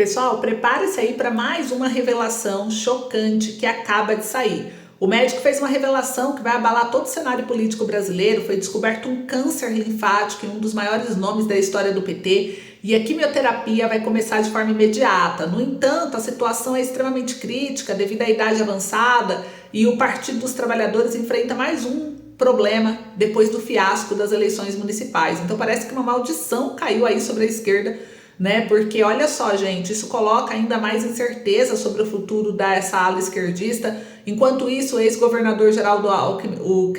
Pessoal, prepare-se aí para mais uma revelação chocante que acaba de sair. O médico fez uma revelação que vai abalar todo o cenário político brasileiro. Foi descoberto um câncer linfático em um dos maiores nomes da história do PT e a quimioterapia vai começar de forma imediata. No entanto, a situação é extremamente crítica devido à idade avançada e o Partido dos Trabalhadores enfrenta mais um problema depois do fiasco das eleições municipais. Então parece que uma maldição caiu aí sobre a esquerda, né? Porque olha só, gente, isso coloca ainda mais incerteza sobre o futuro dessa ala esquerdista. Enquanto isso, o ex-governador Geraldo Alckmin, o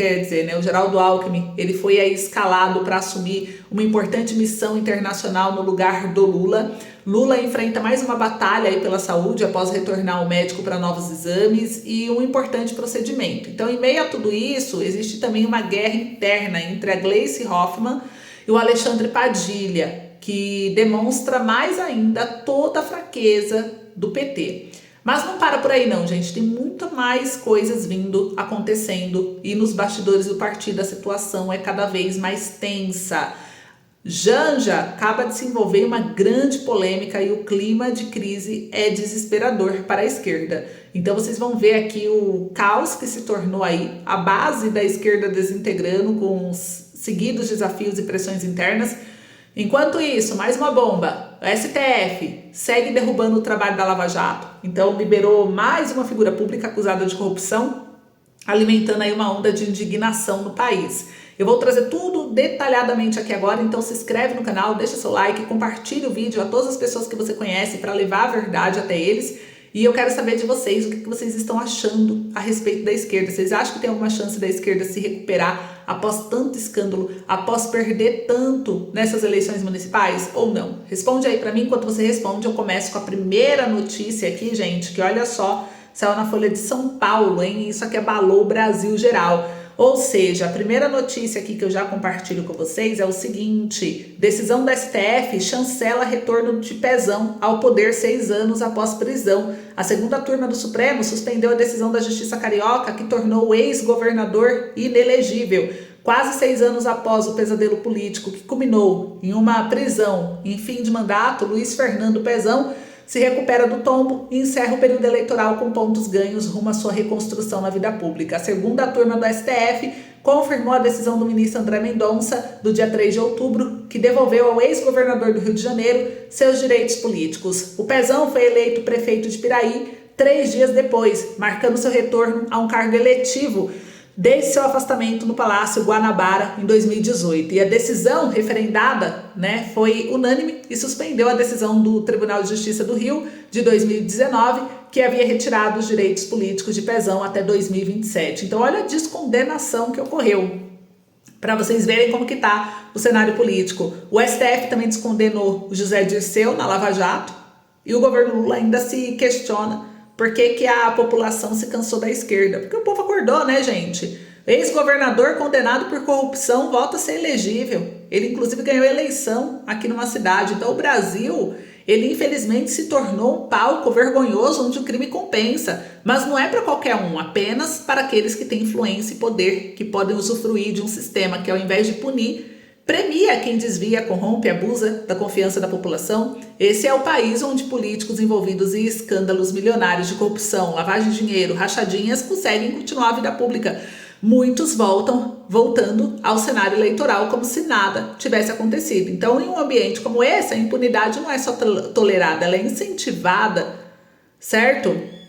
Geraldo Alckmin, ele foi aí escalado para assumir uma importante missão internacional no lugar do Lula. Lula enfrenta mais uma batalha aí pela saúde após retornar ao médico para novos exames e um importante procedimento. Então, em meio a tudo isso, existe também uma guerra interna entre a Gleisi Hoffmann e o Alexandre Padilha, que demonstra mais ainda toda a fraqueza do PT. Mas não para por aí não, gente, tem muito mais coisas vindo, acontecendo e nos bastidores do partido a situação é cada vez mais tensa. Janja acaba de se envolver em uma grande polêmica e o clima de crise é desesperador para a esquerda. Então vocês vão ver aqui o caos que se tornou aí a base da esquerda desintegrando com os seguidos desafios e pressões internas. Enquanto isso, mais uma bomba. O STF segue derrubando o trabalho da Lava Jato. Então liberou mais uma figura pública acusada de corrupção, alimentando aí uma onda de indignação no país. Eu vou trazer tudo detalhadamente aqui agora, então se inscreve no canal, deixa seu like, compartilha o vídeo a todas as pessoas que você conhece para levar a verdade até eles. E eu quero saber de vocês, o que vocês estão achando a respeito da esquerda. Vocês acham que tem alguma chance da esquerda se recuperar após tanto escândalo, após perder tanto nessas eleições municipais ou não? Responde aí pra mim. Enquanto você responde, eu começo com a primeira notícia aqui, gente, que olha só, saiu na Folha de São Paulo, hein? Isso aqui abalou o Brasil geral. Ou seja, a primeira notícia aqui que eu já compartilho com vocês é o seguinte: decisão do STF chancela retorno de Pezão ao poder 6 anos após prisão. A segunda turma do Supremo suspendeu a decisão da Justiça Carioca que tornou o ex-governador inelegível. Quase 6 anos após o pesadelo político que culminou em uma prisão em fim de mandato, Luiz Fernando Pezão se recupera do tombo e encerra o período eleitoral com pontos ganhos rumo à sua reconstrução na vida pública. A segunda turma do STF confirmou a decisão do ministro André Mendonça, do dia 3 de outubro, que devolveu ao ex-governador do Rio de Janeiro seus direitos políticos. O Pezão foi eleito prefeito de Piraí 3 dias depois, marcando seu retorno a um cargo eletivo desde seu afastamento no Palácio Guanabara em 2018. E a decisão referendada, né, foi unânime e suspendeu a decisão do Tribunal de Justiça do Rio de 2019, que havia retirado os direitos políticos de Pezão até 2027. Então olha a descondenação que ocorreu, para vocês verem como que tá o cenário político. O STF também descondenou o José Dirceu na Lava Jato e o governo Lula ainda se questiona por que a população se cansou da esquerda? Porque o povo acordou, né, gente? Ex-governador condenado por corrupção volta a ser elegível. Ele, inclusive, ganhou eleição aqui numa cidade. Então, o Brasil, ele infelizmente se tornou um palco vergonhoso onde o crime compensa. Mas não é para qualquer um, apenas para aqueles que têm influência e poder, que podem usufruir de um sistema que, ao invés de punir, premia quem desvia, corrompe, abusa da confiança da população. Esse é o país onde políticos envolvidos em escândalos milionários de corrupção, lavagem de dinheiro, rachadinhas conseguem continuar a vida pública. Muitos voltando ao cenário eleitoral como se nada tivesse acontecido. Então, em um ambiente como esse, a impunidade não é só tolerada, ela é incentivada, certo?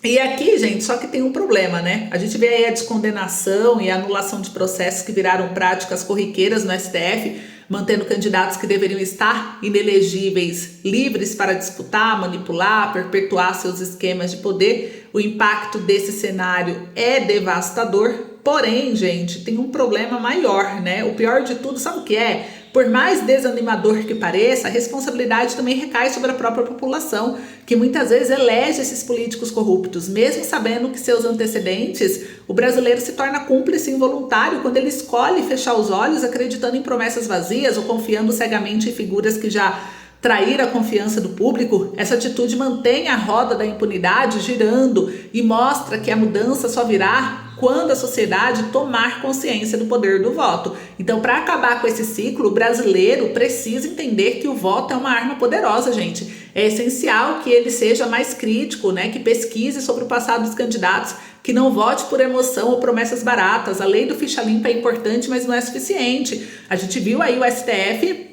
E aqui, gente, só que tem um problema, né? A gente vê aí a descondenação e a anulação de processos que viraram práticas corriqueiras no STF, mantendo candidatos que deveriam estar inelegíveis livres para disputar, manipular, perpetuar seus esquemas de poder. O impacto desse cenário é devastador, porém, gente, tem um problema maior, né? O pior de tudo, sabe o que é? Por mais desanimador que pareça, a responsabilidade também recai sobre a própria população, que muitas vezes elege esses políticos corruptos. Mesmo sabendo que seus antecedentes, o brasileiro se torna cúmplice involuntário quando ele escolhe fechar os olhos acreditando em promessas vazias ou confiando cegamente em figuras que já traíram a confiança do público. Essa atitude mantém a roda da impunidade girando e mostra que a mudança só virá quando a sociedade tomar consciência do poder do voto. Então, para acabar com esse ciclo, o brasileiro precisa entender que o voto é uma arma poderosa, gente. É essencial que ele seja mais crítico, né, que pesquise sobre o passado dos candidatos, que não vote por emoção ou promessas baratas. A lei do ficha limpa é importante, mas não é suficiente. A gente viu aí o STF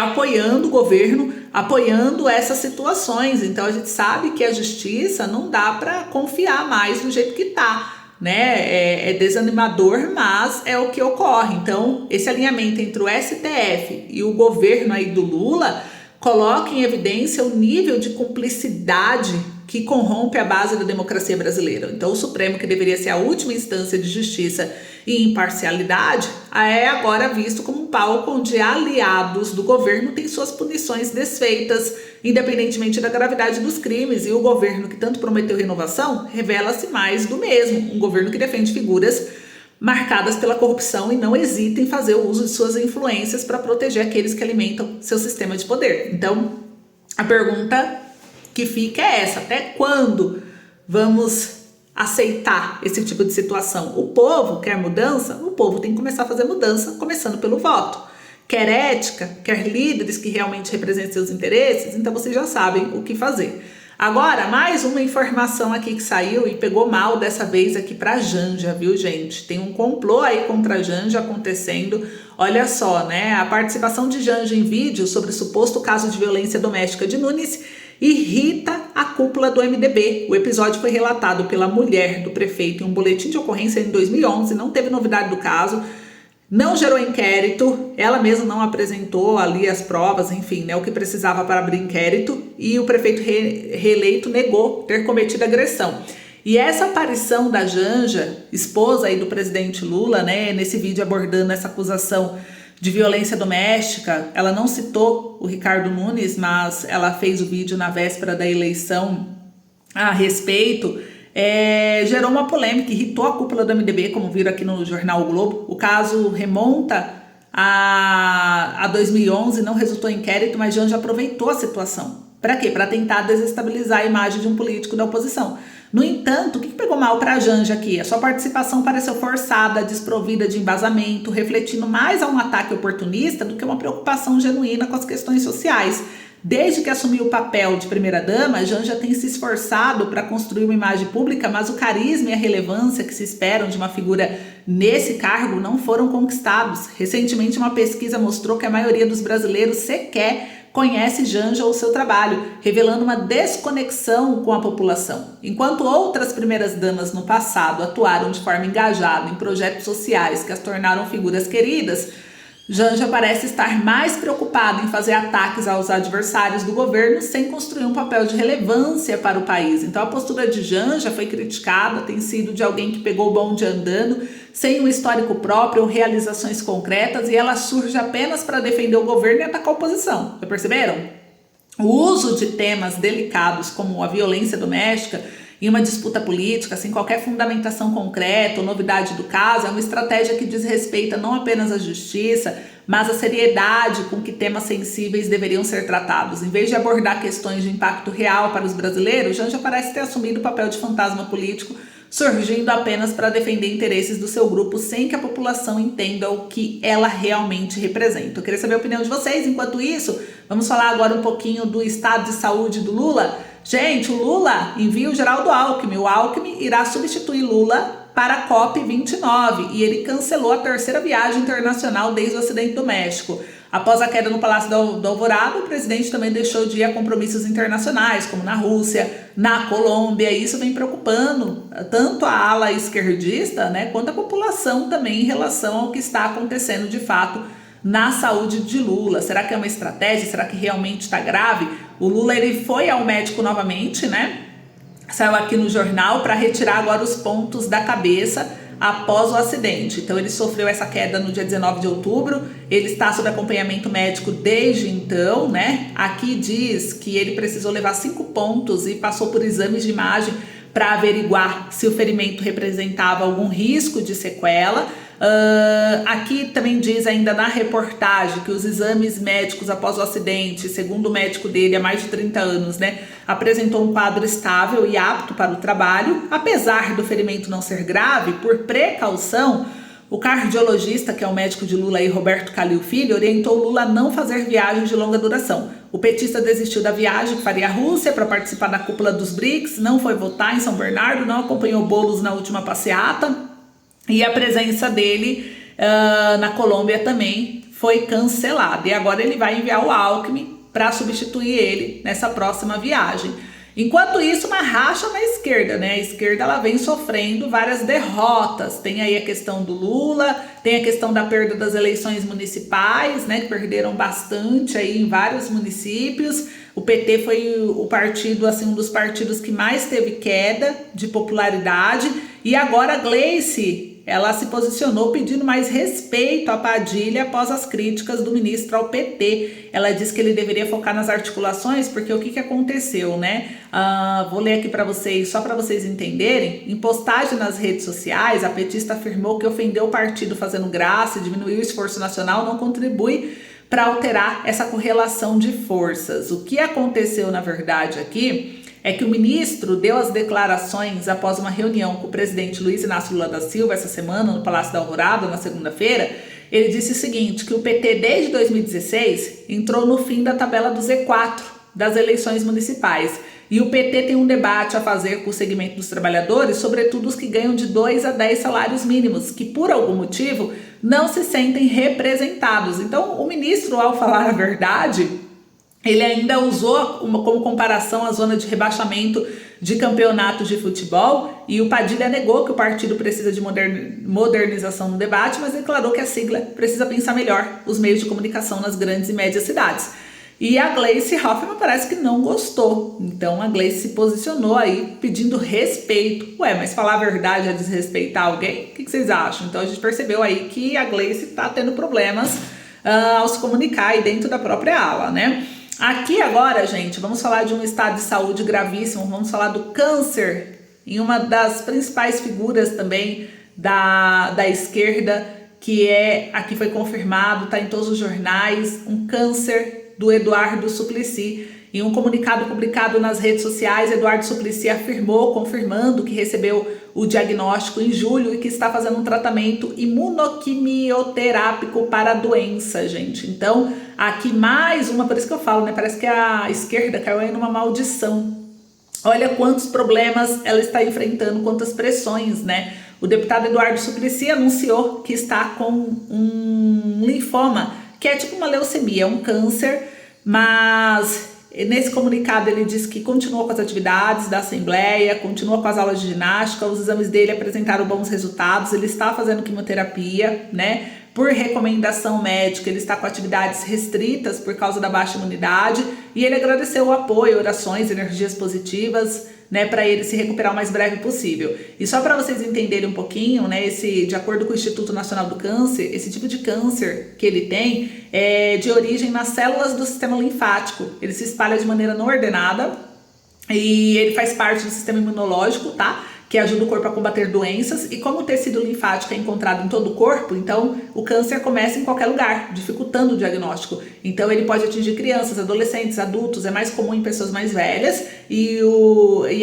apoiando o governo, apoiando essas situações. Então a gente sabe que a justiça não dá para confiar mais do jeito que tá, né? É desanimador, mas é o que ocorre. Então esse alinhamento entre o STF e o governo aí do Lula coloca em evidência o nível de cumplicidade que corrompe a base da democracia brasileira. Então o Supremo, que deveria ser a última instância de justiça e imparcialidade, é agora visto como um palco onde aliados do governo têm suas punições desfeitas, independentemente da gravidade dos crimes, e o governo que tanto prometeu renovação revela-se mais do mesmo, um governo que defende figuras marcadas pela corrupção e não hesita em fazer o uso de suas influências para proteger aqueles que alimentam seu sistema de poder. Então, a pergunta que fica é essa: até quando vamos aceitar esse tipo de situação? O povo quer mudança? O povo tem que começar a fazer mudança, começando pelo voto. Quer ética? Quer líderes que realmente representem seus interesses? Então vocês já sabem o que fazer. Agora, mais uma informação aqui que saiu e pegou mal dessa vez aqui pra Janja, viu, gente? Tem um complô aí contra a Janja acontecendo. Olha só, né? A participação de Janja em vídeo sobre o suposto caso de violência doméstica de Nunes irrita a cúpula do MDB. O episódio foi relatado pela mulher do prefeito em um boletim de ocorrência em 2011, não teve novidade do caso, não gerou inquérito, ela mesma não apresentou ali as provas, enfim, né, o que precisava para abrir inquérito, e o prefeito reeleito negou ter cometido agressão. E essa aparição da Janja, esposa aí do presidente Lula, né, nesse vídeo abordando essa acusação de violência doméstica, ela não citou o Ricardo Nunes, mas ela fez o vídeo na véspera da eleição a respeito, gerou uma polêmica, irritou a cúpula do MDB, como viram aqui no jornal O Globo. O caso remonta a 2011, não resultou em inquérito, mas Janja aproveitou a situação. Para quê? Para tentar desestabilizar a imagem de um político da oposição. No entanto, o que pegou mal para a Janja aqui? A sua participação pareceu forçada, desprovida de embasamento, refletindo mais a um ataque oportunista do que uma preocupação genuína com as questões sociais. Desde que assumiu o papel de primeira-dama, Janja tem se esforçado para construir uma imagem pública, mas o carisma e a relevância que se esperam de uma figura nesse cargo não foram conquistados. Recentemente, uma pesquisa mostrou que a maioria dos brasileiros sequer conhece Janja ou seu trabalho, revelando uma desconexão com a população. Enquanto outras primeiras-damas no passado atuaram de forma engajada em projetos sociais que as tornaram figuras queridas, Janja parece estar mais preocupada em fazer ataques aos adversários do governo sem construir um papel de relevância para o país. Então a postura de Janja foi criticada, tem sido de alguém que pegou o bonde andando, sem um histórico próprio ou realizações concretas, e ela surge apenas para defender o governo e atacar a oposição. Já perceberam? O uso de temas delicados como a violência doméstica em uma disputa política, sem qualquer fundamentação concreta ou novidade do caso, é uma estratégia que desrespeita não apenas a justiça, mas a seriedade com que temas sensíveis deveriam ser tratados. Em vez de abordar questões de impacto real para os brasileiros, Janja parece ter assumido o papel de fantasma político, surgindo apenas para defender interesses do seu grupo, sem que a população entenda o que ela realmente representa. Eu queria saber a opinião de vocês. Enquanto isso, vamos falar agora um pouquinho do estado de saúde do Lula. Gente, o Lula envia o Geraldo Alckmin. O Alckmin irá substituir Lula para a COP29 e ele cancelou a terceira viagem internacional desde o acidente do México. Após a queda no Palácio do Alvorada, o presidente também deixou de ir a compromissos internacionais, como na Rússia, na Colômbia, e isso vem preocupando tanto a ala esquerdista, né, quanto a população também em relação ao que está acontecendo de fato na saúde de Lula. Será que é uma estratégia? Será que realmente está grave? O Lula ele foi ao médico novamente, né? Saiu aqui no jornal para retirar agora os pontos da cabeça após o acidente. Então ele sofreu essa queda no dia 19 de outubro, ele está sob acompanhamento médico desde então, né? Aqui diz que ele precisou levar 5 pontos e passou por exames de imagem para averiguar se o ferimento representava algum risco de sequela. Aqui também diz ainda na reportagem que os exames médicos após o acidente, segundo o médico dele há mais de 30 anos, né, apresentou um quadro estável e apto para o trabalho. Apesar do ferimento não ser grave, por precaução, o cardiologista, que é o médico de Lula, aí, Roberto Calil Filho, orientou Lula a não fazer viagens de longa duração. o petista desistiu da viagem que faria à Rússia para participar da cúpula dos BRICS, não foi votar em São Bernardo, não acompanhou Boulos na última passeata, e a presença dele na Colômbia também foi cancelada. E agora ele vai enviar o Alckmin para substituir ele nessa próxima viagem. Enquanto isso, uma racha na esquerda, né? A esquerda ela vem sofrendo várias derrotas. Tem aí a questão do Lula, tem a questão da perda das eleições municipais, né? Que perderam bastante aí em vários municípios. O PT foi o partido, assim, um dos partidos que mais teve queda de popularidade. E agora a Gleice, ela se posicionou pedindo mais respeito a Padilha após as críticas do ministro ao PT. Ela disse que ele deveria focar nas articulações, porque o que aconteceu, né? Vou ler aqui para vocês, só para vocês entenderem. Em postagem nas redes sociais, a petista afirmou que ofender o partido fazendo graça e diminuir o esforço nacional não contribui para alterar essa correlação de forças. O que aconteceu, na verdade, aqui é que o ministro deu as declarações após uma reunião com o presidente Luiz Inácio Lula da Silva essa semana no Palácio da Alvorada, na segunda-feira. Ele disse o seguinte, que o PT desde 2016 entrou no fim da tabela do Z4 das eleições municipais. E o PT tem um debate a fazer com o segmento dos trabalhadores, sobretudo os que ganham de 2 a 10 salários mínimos, que por algum motivo não se sentem representados. Então o ministro, ao falar a verdade, ele ainda usou como comparação a zona de rebaixamento de campeonatos de futebol, e o Padilha negou que o partido precisa de modernização no debate, mas declarou que a sigla precisa pensar melhor os meios de comunicação nas grandes e médias cidades. E a Gleice Hoffmann parece que não gostou, então a Gleice se posicionou aí pedindo respeito. Ué, mas falar a verdade é desrespeitar alguém? O que vocês acham? Então a gente percebeu aí que a Gleice está tendo problemas ao se comunicar aí dentro da própria ala, né? Aqui agora, gente, vamos falar de um estado de saúde gravíssimo, vamos falar do câncer em uma das principais figuras também da esquerda, que aqui foi confirmado, está em todos os jornais, um câncer do Eduardo Suplicy. Em um comunicado publicado nas redes sociais, Eduardo Suplicy afirmou, confirmando que recebeu o diagnóstico em julho e que está fazendo um tratamento imunoquimioterápico para a doença, gente. Então, aqui mais uma, por isso que eu falo, né? Parece que a esquerda caiu aí numa maldição. Olha quantos problemas ela está enfrentando, quantas pressões, né? O deputado Eduardo Suplicy anunciou que está com um linfoma, que é tipo uma leucemia, um câncer, mas nesse comunicado ele diz que continua com as atividades da Assembleia, continua com as aulas de ginástica, os exames dele apresentaram bons resultados, ele está fazendo quimioterapia, né? Por recomendação médica, ele está com atividades restritas por causa da baixa imunidade, e ele agradeceu o apoio, orações, energias positivas, né, para ele se recuperar o mais breve possível. E só para vocês entenderem um pouquinho, né, de acordo com o Instituto Nacional do Câncer, esse tipo de câncer que ele tem é de origem nas células do sistema linfático. Ele se espalha de maneira não ordenada e ele faz parte do sistema imunológico, tá? Que ajuda o corpo a combater doenças, e como o tecido linfático é encontrado em todo o corpo, então o câncer começa em qualquer lugar, dificultando o diagnóstico. Então ele pode atingir crianças, adolescentes, adultos, é mais comum em pessoas mais velhas, e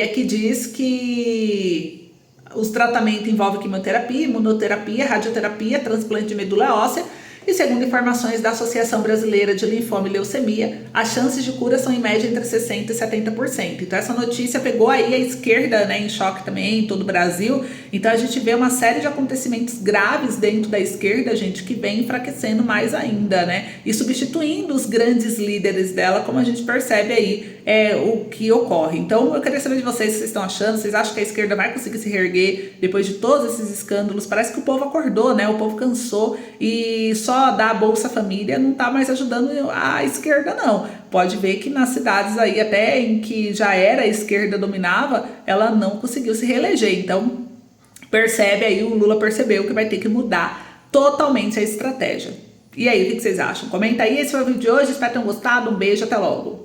aqui diz que os tratamentos envolvem quimioterapia, imunoterapia, radioterapia, transplante de medula óssea, e segundo informações da Associação Brasileira de Linfoma e Leucemia, as chances de cura são em média entre 60% e 70%. Então essa notícia pegou aí a esquerda, né, em choque também em todo o Brasil. Então a gente vê uma série de acontecimentos graves dentro da esquerda, gente, que vem enfraquecendo mais ainda, né? E substituindo os grandes líderes dela, como a gente percebe aí o que ocorre. Então eu queria saber de vocês o que vocês estão achando. Vocês acham que a esquerda vai conseguir se reerguer depois de todos esses escândalos? Parece que o povo acordou, né? O povo cansou, e só dar a Bolsa Família não tá mais ajudando a esquerda, não. Pode ver que nas cidades aí até em que já era a esquerda dominava, ela não conseguiu se reeleger. Então percebe aí, o Lula percebeu que vai ter que mudar totalmente a estratégia. E aí, o que vocês acham? Comenta aí, esse foi o vídeo de hoje, espero que tenham gostado, um beijo, até logo!